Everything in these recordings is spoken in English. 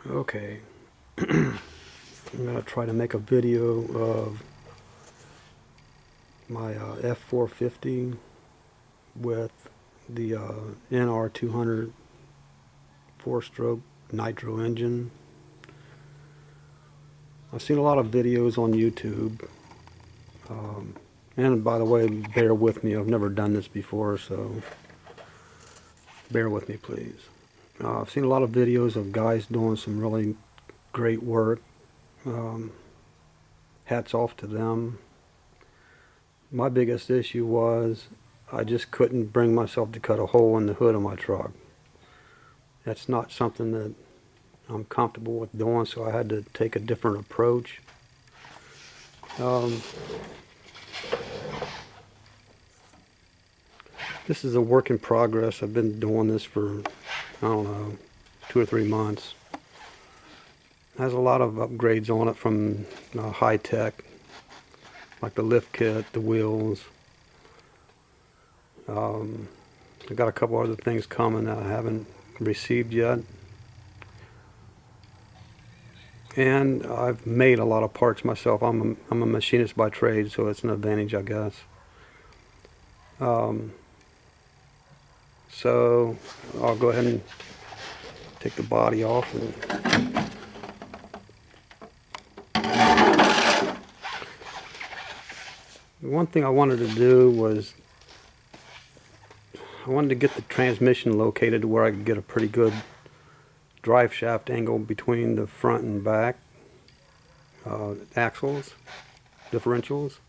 Okay, I'm gonna try to make a video of my F450 with the NR-200 four-stroke nitro engine. I've seen a lot of videos on YouTube, and by the way, bear with me, I've never done this before, so bear with me please. I've seen a lot of videos of guys doing some really great work. Hats off to them. My biggest issue was I just couldn't bring myself to cut a hole in the hood of my truck. That's not something that I'm comfortable with doing, so I had to take a different approach. This is a work in progress. I've been doing this for, I don't know, 2 or 3 months. It has a lot of upgrades on it from high tech, like the lift kit, the wheels. I've got a couple other things coming that I haven't received yet. And I've made a lot of parts myself. I'm a machinist by trade, so it's an advantage, I guess. So I'll go ahead and take the body off. One thing I wanted to do was I wanted to get the transmission located to where I could get a pretty good drive shaft angle between the front and back axles, differentials.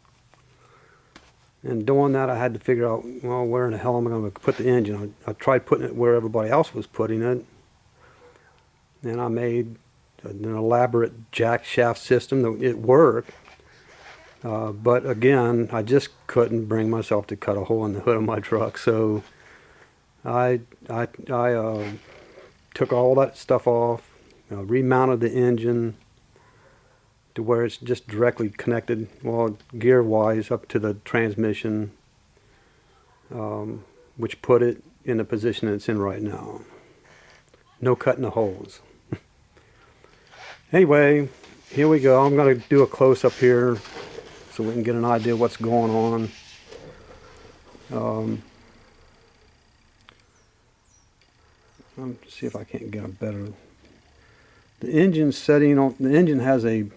And doing that, I had to figure out, well, where in the hell am I going to put the engine? I tried putting it where everybody else was putting it, and I made an elaborate jack shaft system. It worked, but again, I just couldn't bring myself to cut a hole in the hood of my truck. So I took all that stuff off, remounted the engine to where it's just directly connected, well, gear-wise, up to the transmission, which put it in the position it's in right now. No cutting the holes. Anyway, here we go. I'm going to do a close-up here so we can get an idea of what's going on. Let's see if I can't get a better. The engine setting on the engine has a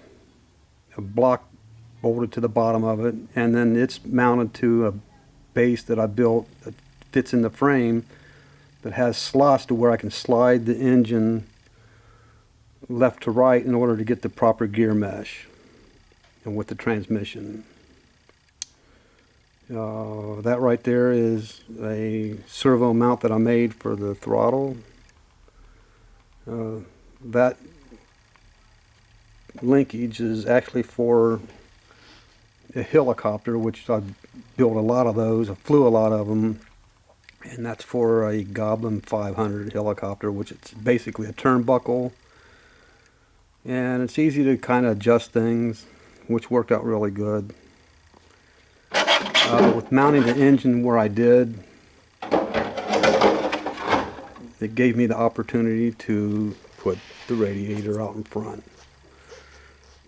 block bolted to the bottom of it, and then it's mounted to a base that I built that fits in the frame that has slots to where I can slide the engine left to right in order to get the proper gear mesh and with the transmission. That right there is a servo mount that I made for the throttle. That linkage is actually for a helicopter, which I built a lot of those. I flew a lot of them, and that's for a Goblin 500 helicopter, which it's basically a turnbuckle, and it's easy to kind of adjust things, which worked out really good. With mounting the engine where I did, it gave me the opportunity to put the radiator out in front.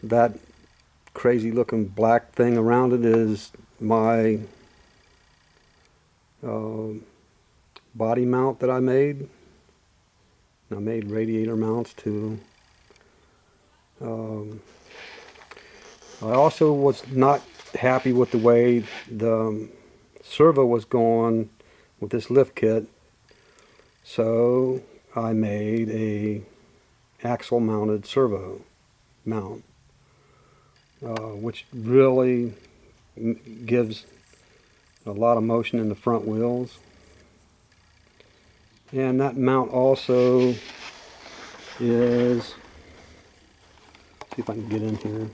That crazy looking black thing around it is my body mount that I made. I made radiator mounts too. I also was not happy with the way the servo was going with this lift kit, so I made a axle mounted servo mount, which really gives a lot of motion in the front wheels. And that mount also is, see if I can get in here,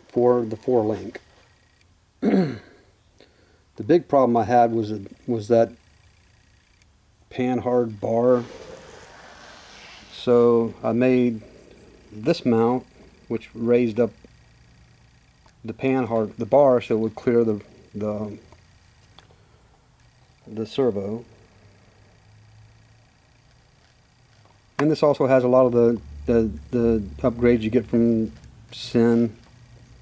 for the 4-link. The big problem I had was that pan-hard bar. So I made this mount, which raised up the the bar so it would clear the servo. And this also has a lot of the upgrades you get from Cen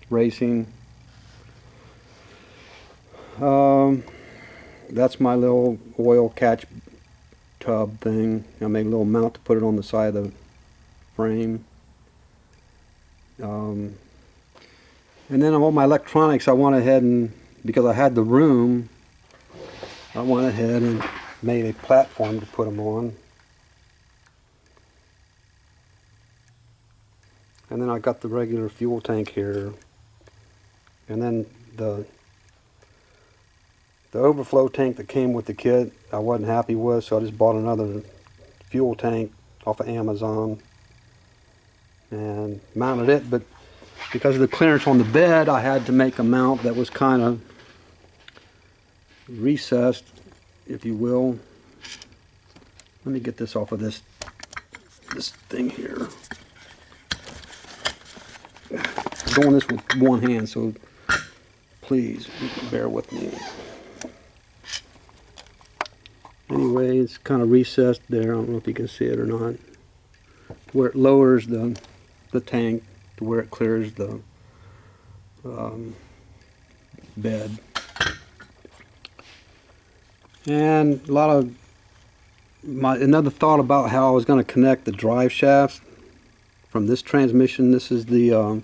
Racing. That's my little oil catch tub thing. I made a little mount to put it on the side of the frame. And then on all my electronics, I went ahead and, because I had the room, I went ahead and made a platform to put them on. And then I got the regular fuel tank here. And then the overflow tank that came with the kit, I wasn't happy with, so I just bought another fuel tank off of Amazon and mounted it. But because of the clearance on the bed, I had to make a mount that was kind of recessed, if you will. Let me get this off of this thing here. I'm doing this with one hand, so please bear with me. Anyway, it's kind of recessed there. I don't know if you can see it or not. Where it lowers the tank to where it clears the bed. And a lot of another thought about how I was going to connect the drive shafts from this transmission. This is the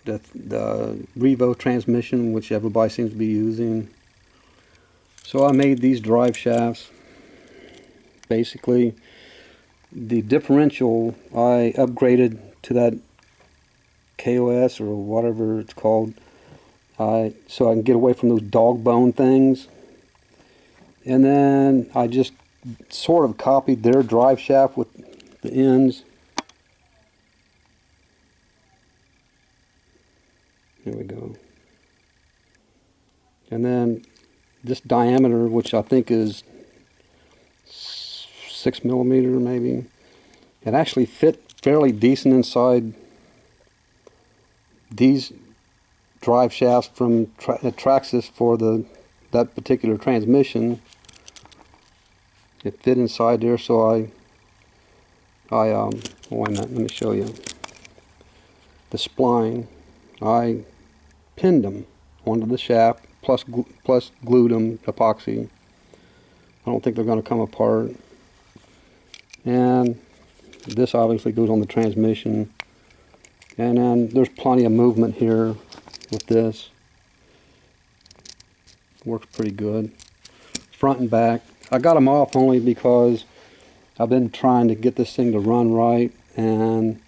Revo transmission, which everybody seems to be using. So I made these drive shafts. Basically, the differential I upgraded to that KOS or whatever it's called, so I can get away from those dog bone things. And then I just sort of copied their drive shaft with the ends. There we go. And then this diameter, which I think is 6 millimeter maybe, it actually fit fairly decent inside these drive shafts from Traxxas for that particular transmission. It fit inside there, so wait a minute, let me show you. The spline, I pinned them onto the shaft, plus glued them, epoxy. I don't think they're going to come apart. And this obviously goes on the transmission. And then there's plenty of movement here with this. Works pretty good. Front and back. I got them off only because I've been trying to get this thing to run right, and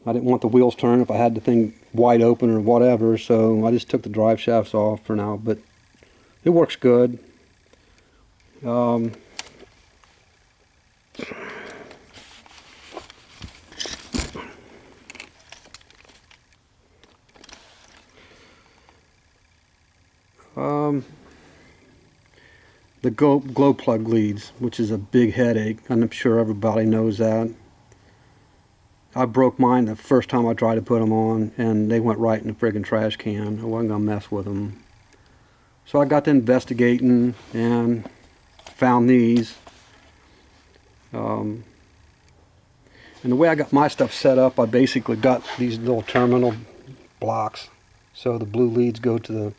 I didn't want the wheels turned if I had the thing wide open or whatever, so I just took the drive shafts off for now, but it works good. The glow plug leads, which is a big headache, and I'm sure everybody knows that. I broke mine the first time I tried to put them on, and they went right in the friggin' trash can. I wasn't going to mess with them. So I got to investigating and found these. And the way I got my stuff set up, I basically got these little terminal blocks. So the blue leads go to the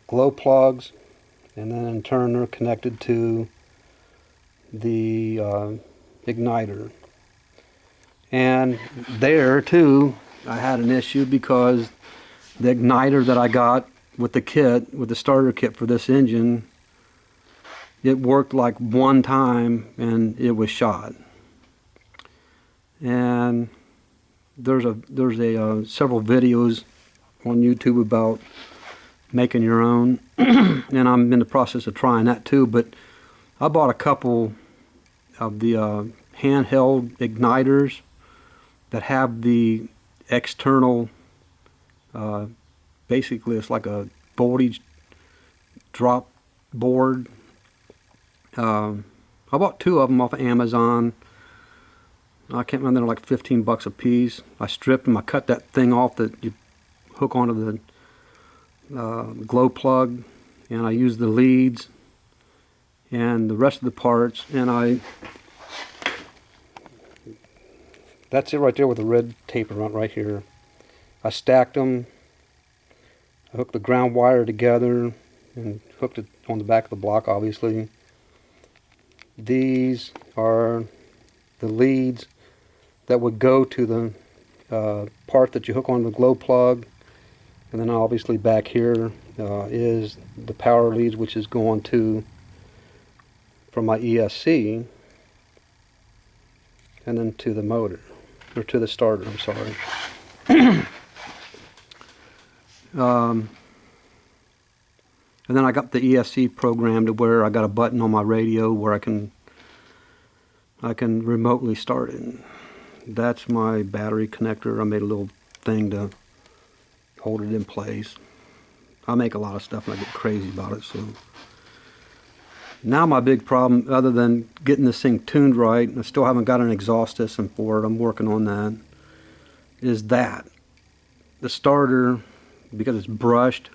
glow plugs, and then in turn they're connected to the igniter. And there too I had an issue because the igniter that I got with the kit, with the starter kit for this engine, it worked like one time and it was shot. And there's several videos on YouTube about making your own, and I'm in the process of trying that too. But I bought a couple of the handheld igniters that have the external, basically it's like a voltage drop board. I bought two of them off of Amazon. I can't remember, they're like 15 bucks a piece. I stripped them, I cut that thing off that you hook onto the glow plug, and I used the leads and the rest of the parts, and I That's it right there with the red tape around right here. I stacked them. I hooked the ground wire together and hooked it on the back of the block, obviously. These are the leads that would go to the part that you hook on the glow plug. And then obviously back here is the power leads, which is going to from my ESC and then to the motor, or to the starter, I'm sorry. And then I got the ESC program to where I got a button on my radio where I can remotely start it. That's my battery connector. I made a little thing to hold it in place. I make a lot of stuff and I get crazy about it. So now my big problem, other than getting this thing tuned right, I still haven't got an exhaust system for it. I'm working on that. Is that the starter, because it's brushed,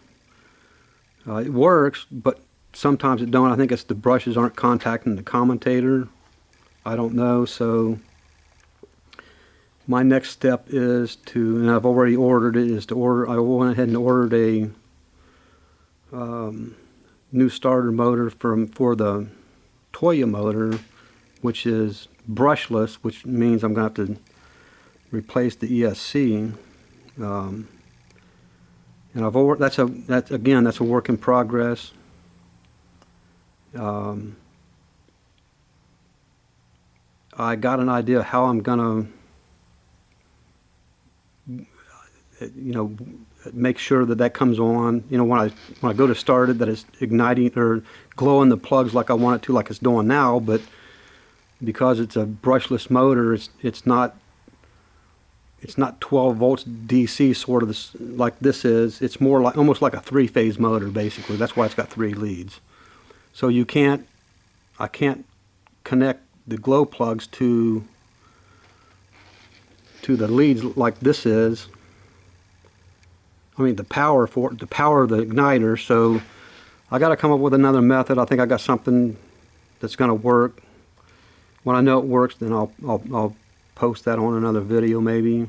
it works, but sometimes it don't. I think it's the brushes aren't contacting the commutator. I don't know. So my next step is to, and I've already ordered it, is to order. I went ahead and ordered a new starter motor for the Toya motor, which is brushless, which means I'm going to have to replace the ESC. And I've ordered, that's a work in progress. I got an idea how I'm gonna, make sure that that comes on. When I go to start it, that it's igniting or glowing the plugs like I want it to, like it's doing now. But because it's a brushless motor, it's not 12 volts DC sort of like this is. It's more like almost like a three-phase motor basically. That's why it's got 3 leads. So I can't connect the glow plugs to the leads like this is. I mean the power of the igniter. So I got to come up with another method. I think I got something that's going to work. When I know it works, then I'll post that on another video maybe.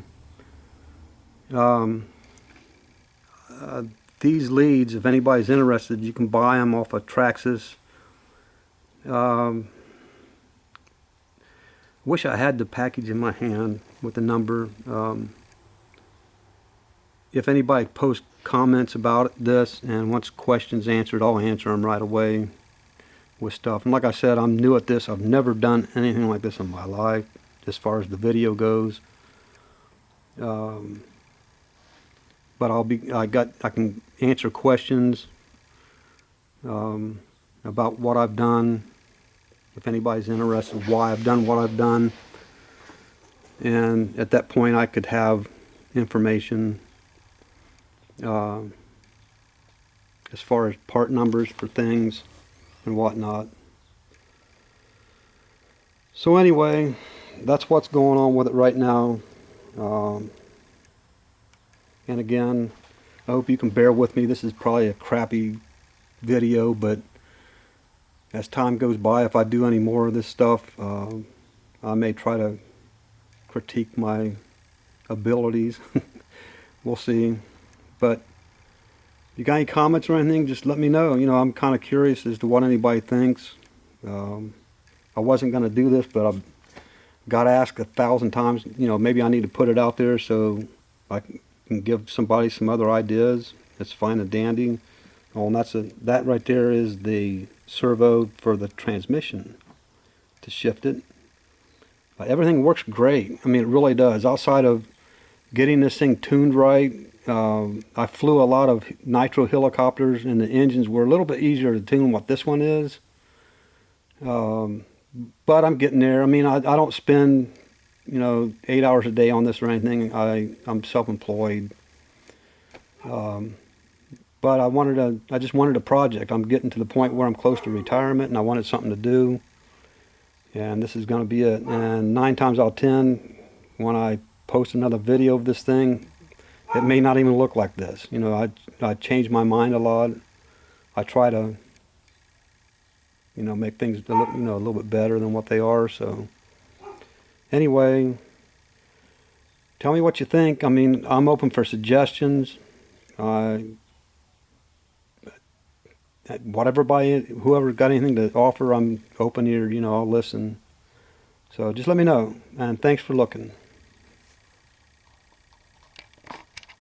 These leads, if anybody's interested, you can buy them off of Traxxas. Wish I had the package in my hand with the number. If anybody posts comments about this and wants questions answered, I'll answer them right away with stuff. And like I said, I'm new at this. I've never done anything like this in my life as far as the video goes. But I can answer questions about what I've done, if anybody's interested, why I've done what I've done. And at that point I could have information as far as part numbers for things and whatnot. So anyway, that's what's going on with it right now. And again, I hope you can bear with me. This is probably a crappy video, but as time goes by, if I do any more of this stuff, I may try to critique my abilities. We'll see. But if you got any comments or anything, just let me know. I'm kind of curious as to what anybody thinks. I wasn't going to do this, but I've got asked 1,000 times. Maybe I need to put it out there so I can give somebody some other ideas. It's fine and dandy. Oh, and that right there is the servo for the transmission to shift it. Everything works great. I mean, it really does. Outside of getting this thing tuned right, I flew a lot of nitro helicopters, and the engines were a little bit easier to tune than what this one is. But I'm getting there. I mean, I don't spend 8 hours a day on this or anything. I'm self-employed. But I just wanted a project. I'm getting to the point where I'm close to retirement, and I wanted something to do. And this is going to be it. And 9 times out of 10, when I post another video of this thing, it may not even look like this. I change my mind a lot. I try to, make things look, a little bit better than what they are. So, anyway, tell me what you think. I mean, I'm open for suggestions. Uh, whoever got anything to offer, I'm open here. I'll listen. So just let me know. And thanks for looking.